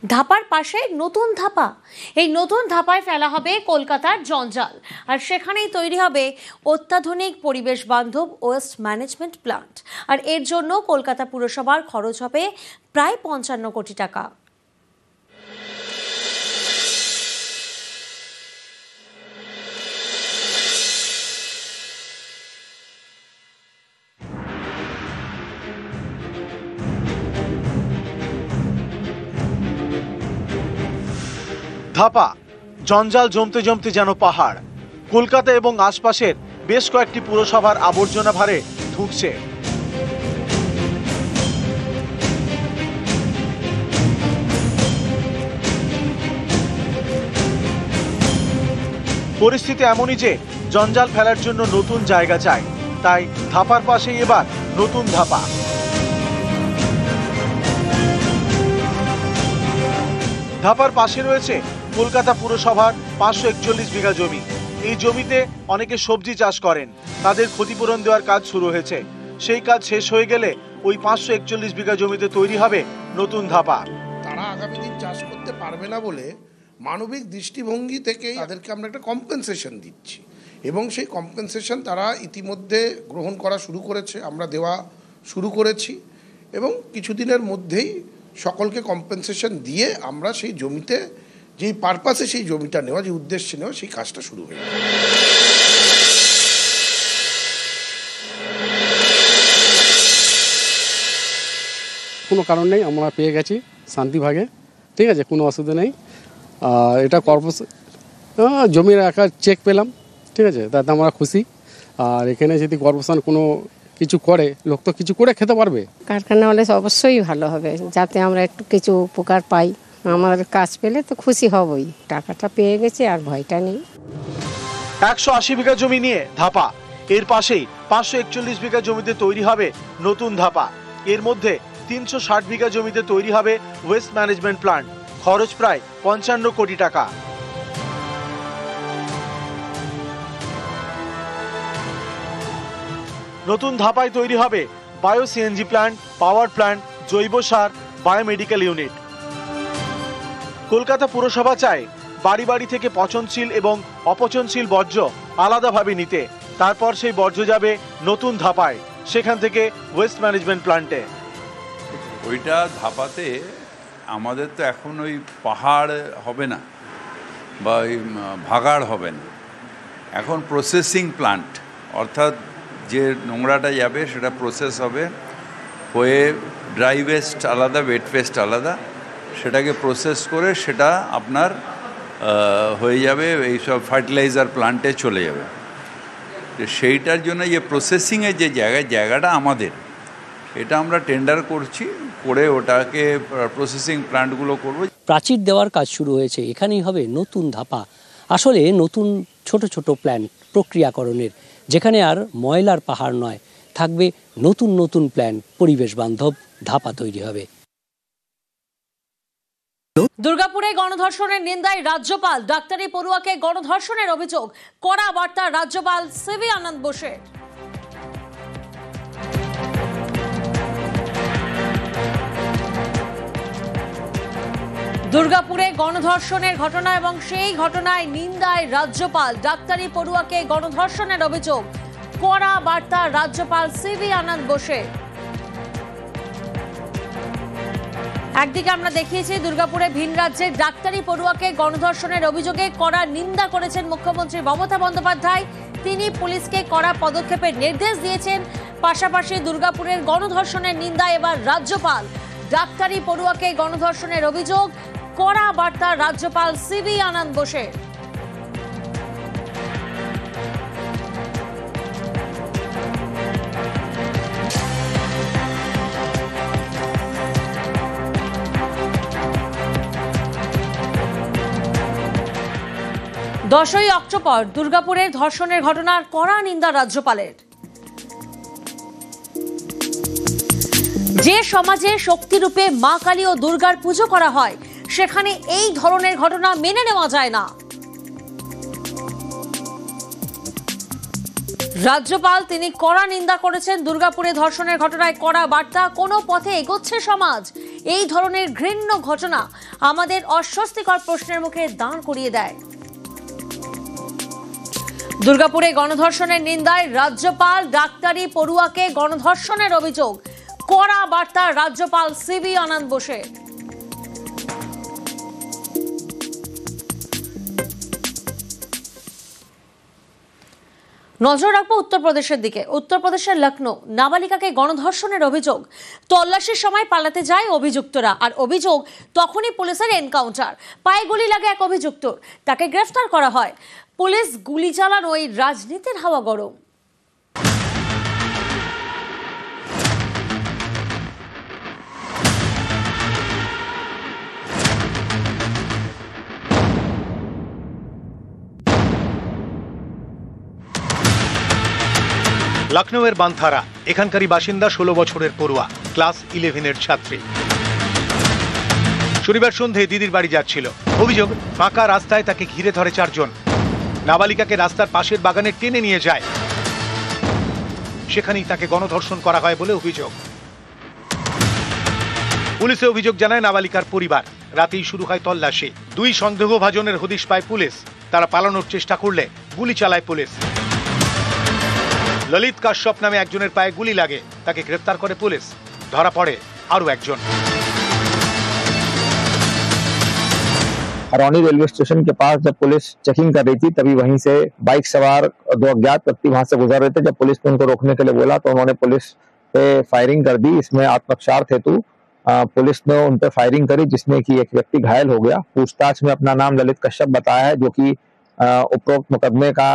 ধাপার পাশে নতুন ধাপা, এই নতুন ধাপায় ফেলা হবে কলকাতার জঞ্জাল, আর সেখানেই তৈরি হবে অত্যাধুনিক পরিবেশ বান্ধব ওয়েস্ট ম্যানেজমেন্ট প্ল্যান্ট। আর এর জন্য কলকাতা পুরসভার খরচ হবে প্রায় ৫৫ কোটি টাকা। ধাপা জঞ্জাল জমতে জমতে যেন পাহাড়। কলকাতা এবং আশপাশের বেশ কয়েকটি পুরসভার আবর্জনা ভারে ধুঁকছে। পরিস্থিতি এমনই যে জঞ্জাল ফেলার জন্য নতুন জায়গা চাই, তাই ধাপার পাশেই এবার নতুন ধাপা। ধাপার পাশে রয়েছে কলকাতা পুরসভার ৫৪১ বিঘা জমি। এই জমিতে অনেকে সবজি চাষ করেন, তাদের ক্ষতিপূরণ দেওয়ার কাজ শুরু হয়েছে। সেই কাজ শেষ হয়ে গেলে ওই ৫৪১ বিঘা জমিতে তৈরি হবে নতুন ধাপা। তারা আগামী দিন চাষ করতে পারবে না বলে মানবিক দৃষ্টিভঙ্গি থেকে তাদেরকে আমরা একটা কম্পেনসেশন দিচ্ছি, এবং সেই কম্পেনসেশন তারা ইতিমধ্যে গ্রহণ করা শুরু করেছে, আমরা দেওয়া শুরু করেছি, এবং কিছুদিনের মধ্যেই সকলকে কম্পেনসেশন দিয়ে আমরা সেই জমিতে যেই পারপাসে সেই জমিটা নেওয়া, যে উদ্দেশ্যে নেওয়া, সেই কাজটা শুরু হয়ে যাবে। কোনো কারণ নেই, আমরা পেয়ে গেছি শান্তিভাগে, ঠিক আছে, কোনো অসুবিধা নেই। এটা কর্পোরেশন জমির একটা চেক পেলাম, ঠিক আছে, তাতে আমরা খুশি। আর এখানে যদি কর্পোরেশন কোনো কিছু করে, লোক তো কিছু করে খেতে পারবে। কারখানা হলে অবশ্যই ভালো হবে, যাতে আমরা একটু কিছু উপকার পাই। আমাদের কাজ পেলে তো খুশি হবই, টাকাটা পেয়ে গেছে আর ভয়টা নেই। ১৮০ বিঘা জমি নিয়ে ধাপা, এর পাশেই ৫৪১ বিঘা জমিতে তৈরি হবে নতুন ধাপা। এর মধ্যে ৩৬০ বিঘা জমিতে তৈরি হবে ওয়েস্ট ম্যানেজমেন্ট প্ল্যান্ট। খরচ প্রায় ৫৫ কোটি টাকা। নতুন ধাপায় তৈরি হবে bio CNG plant, power plant, জৈব সার, বায়োমেডিকেল ইউনিট। কলকাতা পুরসভা চায় বাড়ি বাড়ি থেকে পচনশীল এবং অপচনশীল বর্জ্য আলাদাভাবে নিতে, তারপর সেই বর্জ্য যাবে নতুন ধাপায়, সেখান থেকে ওয়েস্ট ম্যানেজমেন্ট প্ল্যান্টে। ওইটা ধাপাতে আমাদের তো এখন ওই পাহাড় হবে না বা ওই ভাগাড় হবে না, এখন প্রসেসিং প্ল্যান্ট, অর্থাৎ যে নোংরাটা যাবে সেটা প্রসেস হবে, হয়ে ড্রাই ওয়েস্ট আলাদা, ওয়েট ওয়েস্ট আলাদা, সেটাকে প্রসেস করে সেটা আপনার হয়ে যাবে এইসব ফার্টিলাইজার প্ল্যান্টে চলে যাবে। সেইটার জন্য যে প্রসেসিংয়ের যে জায়গাটা আমাদের, এটা আমরা টেন্ডার করছি, করে ওটাকে প্রসেসিং প্ল্যান্টগুলো করব। প্রাচীর দেওয়ার কাজ শুরু হয়েছে, এখানেই হবে নতুন ধাপা। আসলে নতুন ছোট ছোট প্ল্যান্ট প্রক্রিয়াকরণের, যেখানে আর ময়লার পাহাড় নয়, থাকবে নতুন নতুন প্ল্যান্ট, পরিবেশ বান্ধব ধাপা তৈরি হবে। দুর্গাপুরে গণধর্ষণের নিন্দায় রাজ্যপাল, ডাক্তারি পড়ুয়াকে গণধর্ষণের অভিযোগ, কড়া বার্তা রাজ্যপাল সিভি আনন্দ বোসের। দুর্গাপুরে গণধর্ষণের ঘটনা এবং সেই ঘটনায় নিন্দায় রাজ্যপাল, ডাক্তারি পড়ুয়াকে গণধর্ষণের অভিযোগ, কড়া বার্তা রাজ্যপাল সিভি আনন্দ বোসের। একদিকে আমরা দেখিয়েছি দুর্গাপুরে ভিন রাজ্যের ডাক্তারি পড়ুয়াকে গণধর্ষণের অভিযোগে কড়া নিন্দা করেছেন মুখ্যমন্ত্রী মমতা বন্দ্যোপাধ্যায়। তিনি পুলিশকে কড়া পদক্ষেপের নির্দেশ দিয়েছেন। পাশাপাশি দুর্গাপুরের গণধর্ষণের নিন্দায় এবার রাজ্যপাল, ডাক্তারি পড়ুয়াকে গণধর্ষণের অভিযোগ, কড়া বার্তা রাজ্যপাল সিভি আনন্দ বোসের। দশই অক্টোবর দুর্গাপুরের ধর্ষণের ঘটনার কড়া নিন্দা রাজ্যপালের। যে সমাজে শক্তিরূপে মা কালী ও দুর্গার পুজো করা হয়, সেখানে এই ধরনের ঘটনা মেনে নেওয়া যায় না। রাজ্যপাল তিনি কড়া নিন্দা করেছেন দুর্গাপুরে ধর্ষণের ঘটনায় কড়া বার্তা। কোনো পথে এগোচ্ছে সমাজ? এই ধরনের ঘৃণ্য ঘটনা আমাদের অস্বস্তিকর প্রশ্নের মুখে দাঁড় করিয়ে দেয়। দুর্গাপুরে গণধর্ষণের নিন্দায় রাজ্যপাল, ডাক্তারি পড়ুয়াকে গণধর্ষণের অভিযোগ। কড়া বার্তা রাজ্যপাল সিভি আনন্দ বোসে। নজর রাখবো উত্তরপ্রদেশের দিকে। উত্তরপ্রদেশের লখনৌ, নাবালিকাকে গণধর্ষণের অভিযোগ। তল্লাশির সময় পালাতে যায় অভিযুক্তরা, আর অভিযোগ তখনই পুলিশের এনকাউন্টার। পায়ে গুলি লাগে এক অভিযুক্তর, তাকে গ্রেফতার করা হয়। পুলিশ গুলি চালানোয় রাজনীতির হাওয়া গরম। লখনৌয়ের বানথারা, এখানকারই বাসিন্দা 16 বছরের পড়ুয়া, ক্লাস 11-এর ছাত্রী। শনিবার সন্ধ্যায় দিদির বাড়ি যাচ্ছিল। অভিযোগ, ফাঁকা রাস্তায় তাকে ঘিরে ধরে 4 জন। নাবালিকাকে রাস্তার পাশের বাগানে টেনে নিয়ে যায়। সেখানেই তাকে গণধর্ষণ করা হয় বলে অভিযোগ। পুলিশে অভিযোগ জানায় নাবালিকার পরিবার। রাতেই শুরু হয় তল্লাশি। 2 সন্দেহভাজনের হদিশ পায় পুলিশ। তারা পালানোর চেষ্টা করলে গুলি চালায় পুলিশ। ললিত কাশ্যপ নামে একজনের পায়ে গুলি লাগে, তাকে গ্রেফতার করে পুলিশ। ধরা পড়ে আরো একজন। हरौनी रेलवे स्टेशन के पास जब पुलिस चेकिंग कर रही थी, तभी वहीं से बाइक सवार 2 अज्ञात व्यक्ति वहां से गुजर रहे थे। जब पुलिस ने उनको रोकने के लिए बोला तो उन्होंने पुलिस पे फायरिंग कर दी। इसमें आत्मरक्षार्थ हेतु पुलिस ने उन पर फायरिंग करी, जिसमें कि एक व्यक्ति घायल हो गया। पूछताछ में अपना नाम ललित कश्यप बताया है, जो कि उपरोक्त मुकदमे का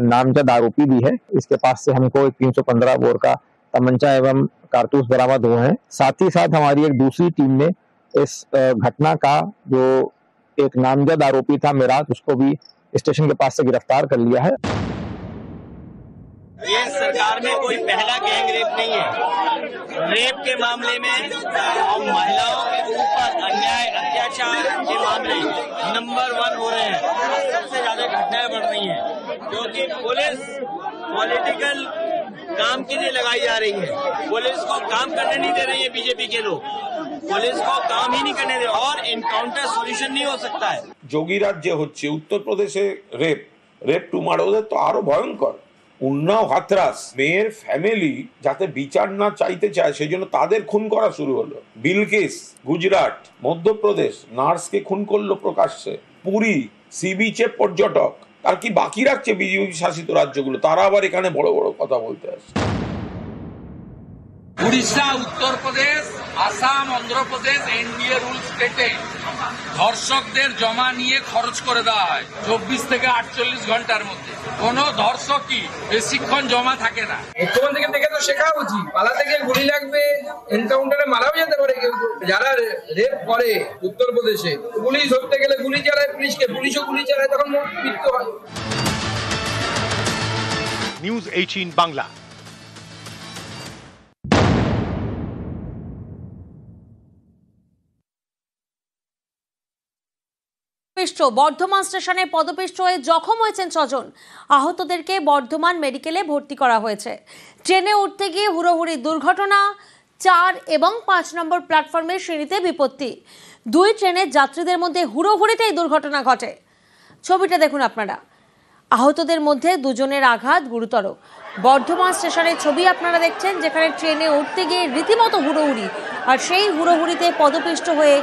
नामजद आरोपी भी है। इसके पास से हमको एक 315 बोर का तमंचा एवं कारतूस बरामद हुए हैं। साथ ही साथ हमारी एक दूसरी टीम ने इस घटना का जो एक नामजद आरोपी था मिराज, उसको भी स्टेशन के पास से गिरफ्तार कर लिया है। ये सरकार में कोई पहला गैंग रेप नहीं है। रेप के मामले में और महिलाओं के ऊपर अन्याय अत्याचार के मामले नंबर 1 हो रहे हैं। सबसे ज्यादा घटनाएं बढ़ रही हैं, क्योंकि पुलिस पॉलिटिकल काम के लिए लगाई जा रही है। पुलिस को काम करने नहीं दे रही है बीजेपी के लोग। पुलिस को काम ही नहीं करने दे, और एनकाउंटर सॉल्यूशन नहीं हो सकता है। যোগী রাজ্যে হচ্ছে, উত্তরপ্রদেশে রেপ টু মার্ডার তো আরো ভয়ঙ্কর। উন্নাও হাতরাস, মেয়ের ফ্যামিলি যাতে বিচার না চাইতে চায় সেই জন্য তাদের খুন করা শুরু হলো। বিলকিস গুজরাট, মধ্যপ্রদেশ নার্সকে খুন করলো প্রকাশ্যে। পুরী সি বিচে পর্যটক। আর কি বাকি রাখছে বিজেপি শাসিত রাজ্যগুলো? তারা আবার এখানে বড় বড় কথা বলতে আসে। উড়িষ্যা, উত্তরপ্রদেশ, আসাম, অন্ধ্রপ্রদেশ এনডিএ রুল স্টেটে ধর্ষকদের জমা নিয়ে খরচ করে দেওয়া হয় 24 থেকে 48 ঘন্টার মধ্যে। কোনো ধর্ষকই বেশিক্ষণ জমা থাকে না। মুখ্যমন্ত্রীকে দেখে তো শেখা উচিত। পালাতে গিয়ে গুলি লাগবে, এনকাউন্টারে মারাও যেতে পারে কেউ। যারা রেপ করে উত্তরপ্রদেশে, পুলিশ ধরতে গেলে গুলি চালায় পুলিশকে, পুলিশও গুলি চালায়, তখন মৃত্যু হয়। নিউজ 18 বাংলা। বর্ধমান স্টেশনে পদপিষ্ট হয়ে জখম হয়েছেন 6 জন। আহতদেরকে বর্ধমান মেডিকেলে ভর্তি করা হয়েছে। ট্রেনে উঠতে গিয়ে হুড়োহুড়ি দুর্ঘটনা। 4 এবং 5 নম্বর প্ল্যাটফর্মের সিঁড়িতে বিপত্তি। 2 ট্রেনের যাত্রীদের মধ্যে হুড়োহুড়িতে এই দুর্ঘটনা ঘটে। ছবিটা দেখুন আপনারা। আহতদের মধ্যে 2 জনের আঘাত গুরুতর। বর্ধমান স্টেশনের ছবি আপনারা দেখছেন, যেখানে ট্রেনে উঠতে গিয়ে রীতিমতো হুড়োহুড়ি, আর সেই হুড়োহুড়িতে পদপিষ্ট হয়ে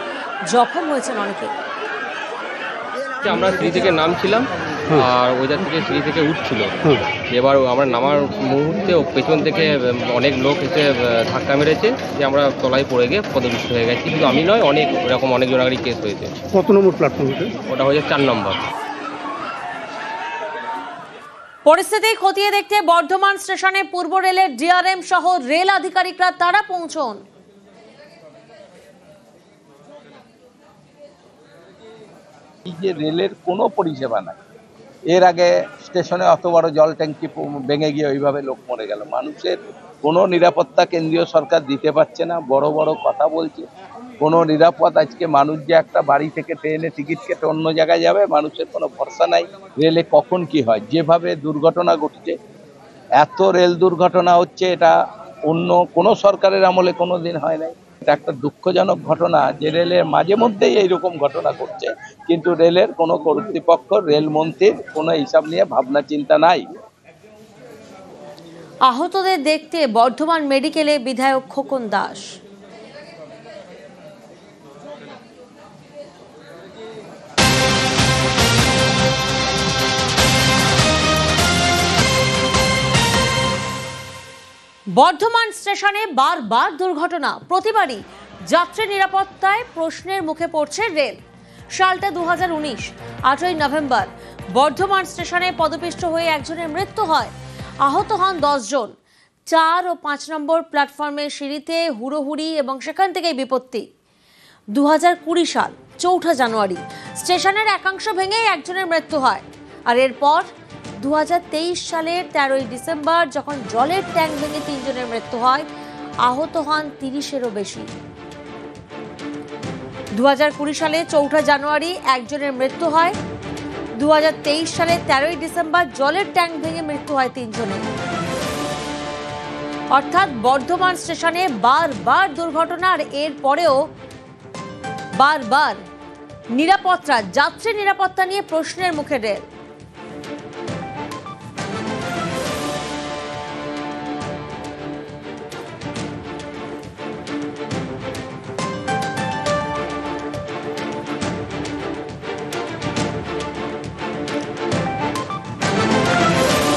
জখম হয়েছেন অনেকে। আমরা সিঁড়ি থেকে নামছিলাম, আর ওইদার থেকে সিঁড়ি থেকে উঠছিল। এবার আমরা নামার মুহূর্তে পেছন থেকে অনেক লোক এসে ধাক্কা মেরেছে, যে আমরা তলায় পড়ে গিয়ে পদপিষ্ট হয়ে গেছি। কিন্তু আমি নয়, অনেক এরকম অনেক জনারই কেস হয়েছে। কত নম্বর প্ল্যাটফর্ম? ওটা হয়েছে 4 নম্বর। পরিস্থিতি খতিয়ে দেখতে বর্ধমান স্টেশনে পূর্ব রেলের ডিআরএম সহ রেল আধিকারিকরা তারা পৌঁছন। এই যে রেলের কোনো পরিষেবা নাই। এর আগে স্টেশনে অত বড় জল ট্যাঙ্কি ভেঙে গিয়ে ওইভাবে লোক মরে গেল। মানুষের কোনো নিরাপত্তা কেন্দ্রীয় সরকার দিতে পারছে না। বড় বড় কথা বলছে, কোনো নিরাপদ। আজকে মানুষ যে একটা বাড়ি থেকে ট্রেনে টিকিট কেটে অন্য জায়গায় যাবে, মানুষের কোনো ভরসা নাই। রেলে কখন কি হয়, যেভাবে দুর্ঘটনা ঘটছে, এত রেল দুর্ঘটনা হচ্ছে, এটা অন্য কোনো সরকারের আমলে কোনো দিন হয় নাই। এটা একটা দুঃখজনক ঘটনা যে রেলের মাঝে মধ্যেই এইরকম ঘটনা ঘটছে, কিন্তু রেলের কোনো কর্তৃপক্ষ, রেলমন্ত্রীর কোনো হিসাব নিয়ে ভাবনা চিন্তা নাই। আহতদের দেখতে বর্ধমান মেডিকেলে বিধায়ক খোকন দাস। বর্ধমান স্টেশনে বারবার দুর্ঘটনা, প্রতিবারই যাত্রী নিরাপত্তায় প্রশ্নের মুখে পড়ছে রেল। সালটা 2019, 8ই নভেম্বর বর্ধমান স্টেশনে পদপিষ্ট হয়ে একজনের মৃত্যু হয়, আহত হন 10 জন। 4 ও 5 নম্বর প্ল্যাটফর্মের সিঁড়িতে হুড়োহুড়ি এবং সেখান থেকেই বিপত্তি। 2020 সাল 4 জানুয়ারি স্টেশনের একাংশ ভেঙে একজনের মৃত্যু হয়, আর এরপর 2023 সালের 13ই ডিসেম্বর যখন জলের ট্যাঙ্ক ভেঙে 3 জনের মৃত্যু হয়, আহত হন 30-এরও বেশি। 2020 সালে 4 জানুয়ারি একজনের মৃত্যু হয়, 2023 সালে 13ই ডিসেম্বর জলের ট্যাঙ্ক ভেঙে মৃত্যু হয় 3 জনের। অর্থাৎ বর্ধমান স্টেশনে বারবার দুর্ঘটনা, আর এর পরেও বারবার নিরাপত্তা, যাত্রী নিরাপত্তা নিয়ে প্রশ্নের মুখে রেল।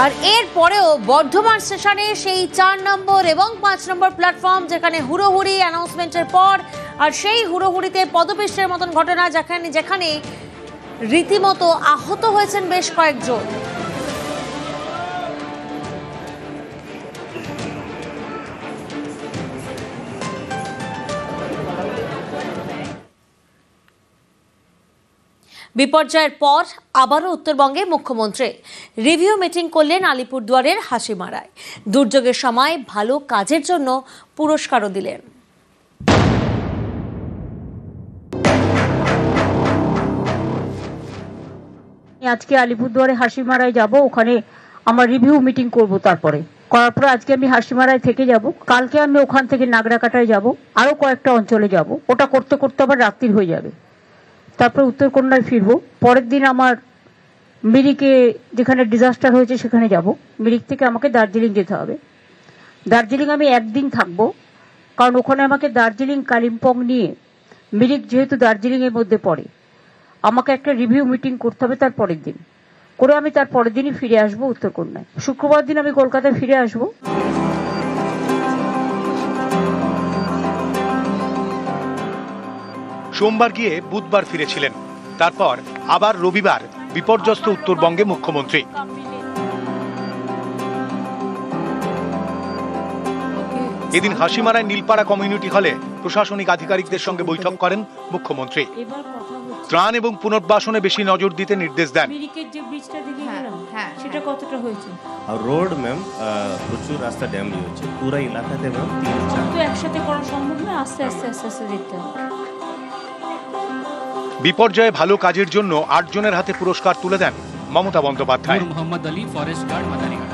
আর এর পরেও বর্ধমান স্টেশনে সেই 4 নম্বর এবং 5 নম্বর প্ল্যাটফর্ম যেখানে হুড়োহুড়ি অ্যানাউন্সমেন্টের পর, আর সেই হুড়োহুড়িতে পদপিষ্টের মতন ঘটনা, যেখানে রীতিমতো আহত হয়েছেন বেশ কয়েকজন। বিপর্যয়ের পর আবারও উত্তরবঙ্গে মুখ্যমন্ত্রী রিভিউ মিটিং করলেন আলিপুরদুয়ারের হাসিমারায়। দুর্যোগের সময় ভালো কাজের জন্য পুরস্কারও দিলেন। আজকে আলিপুরদুয়ারে হাসিমারায় যাব, ওখানে আমার রিভিউ মিটিং করব। তারপরে করার পর আজকে আমি হাসিমারায় থেকে যাব, কালকে আমি ওখান থেকে নাগরাকাটায় যাব, আরো কয়েকটা অঞ্চলে যাব। ওটা করতে করতে আবার রাত্রি হয়ে যাবে, তারপর উত্তরকন্যায় ফিরবো। পরের দিন আমার মিরিকে, যেখানে ডিজাস্টার হয়েছে সেখানে যাব। মিরিক থেকে আমাকে দার্জিলিং যেতে হবে। দার্জিলিং আমি একদিন থাকবো, কারণ ওখানে আমাকে দার্জিলিং কালিম্পং নিয়ে, মিরিক যেহেতু দার্জিলিং এর মধ্যে পড়ে, আমাকে একটা রিভিউ মিটিং করতে হবে তার পরের দিন করে। আমি তার পরের দিনই ফিরে আসবো উত্তরকন্যায়। শুক্রবার দিন আমি কলকাতায় ফিরে আসবো। সোমবার গিয়ে বুধবার ফিরেছিলেন, তারপর আবার রবিবার বিপর্যস্ত উত্তরবঙ্গে মুখ্যমন্ত্রী। এদিন হাসিমারায় নীলপাড়া কমিউনিটি হলে প্রশাসনিক আধিকারিকদের সঙ্গে বৈঠক করেন মুখ্যমন্ত্রী। ত্রাণ এবং পুনর্বাসনে বেশি নজর দিতে নির্দেশ দেন। সেটা কতটা হয়েছে? আর রোড ম্যাম প্রচুর রাস্তা ড্যামেজ হয়েছে পুরো এলাকাতে ম্যাম। তো একসাথে করা সম্ভব না, আস্তে আস্তে আস্তে আস্তে দেখতে হবে। বিপর্যয়ে ভালো কাজের জন্য 8 জনের হাতে পুরস্কার তুলে দেন মমতা বন্দ্যোপাধ্যায়। Mohammad Ali, forest guard, Madarihat.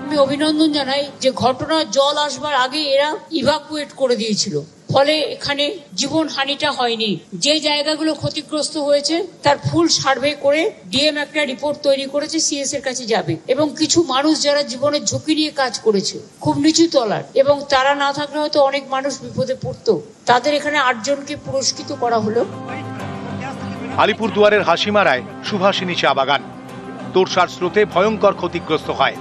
আমি অভিনন্দন জানাই যে ঘটনা জল আসবার আগে এরা ইভাকুয়েট করে দিয়েছিল, ফলে এখানে জীবন হানিটা হয়নি। যে জায়গাগুলো ক্ষতিগ্রস্ত হয়েছে তার ফুল সার্ভে করে ডিএম একটা রিপোর্ট তৈরি করেছে, সিএস এর কাছে যাবে। এবং কিছু মানুষ যারা জীবনের ঝুঁকি নিয়ে কাজ করেছে, খুব নিচু তলার, এবং তারা না থাকলে হয়তো অনেক মানুষ বিপদে পড়তো, তাদের এখানে 8 জনকে পুরস্কৃত করা হলো। আলিপুরদুয়ারের হাসিমারায় সুভাষিনী চা বাগান তোরসার স্রোতে ভয়ঙ্কর ক্ষতিগ্রস্ত হয়।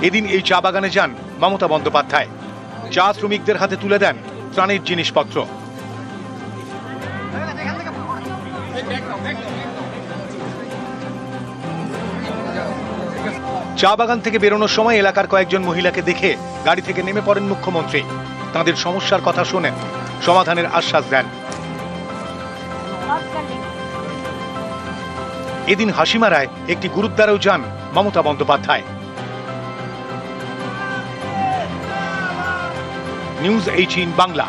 এদিন এই চা বাগানে যান মমতা বন্দ্যোপাধ্যায়। চা শ্রমিকদের হাতে তুলে দেন ত্রাণের জিনিসপত্র। চা বাগান থেকে বেরোনোর সময় এলাকার কয়েকজন মহিলাকে দেখে গাড়ি থেকে নেমে পড়েন মুখ্যমন্ত্রী। তাদের সমস্যার কথা শোনেন, সমাধানের আশ্বাস দেন। এদিন হাসিমারায় একটি গুরুদ্বারেও যান মমতা বন্দ্যোপাধ্যায়। নিউজ 18 বাংলা।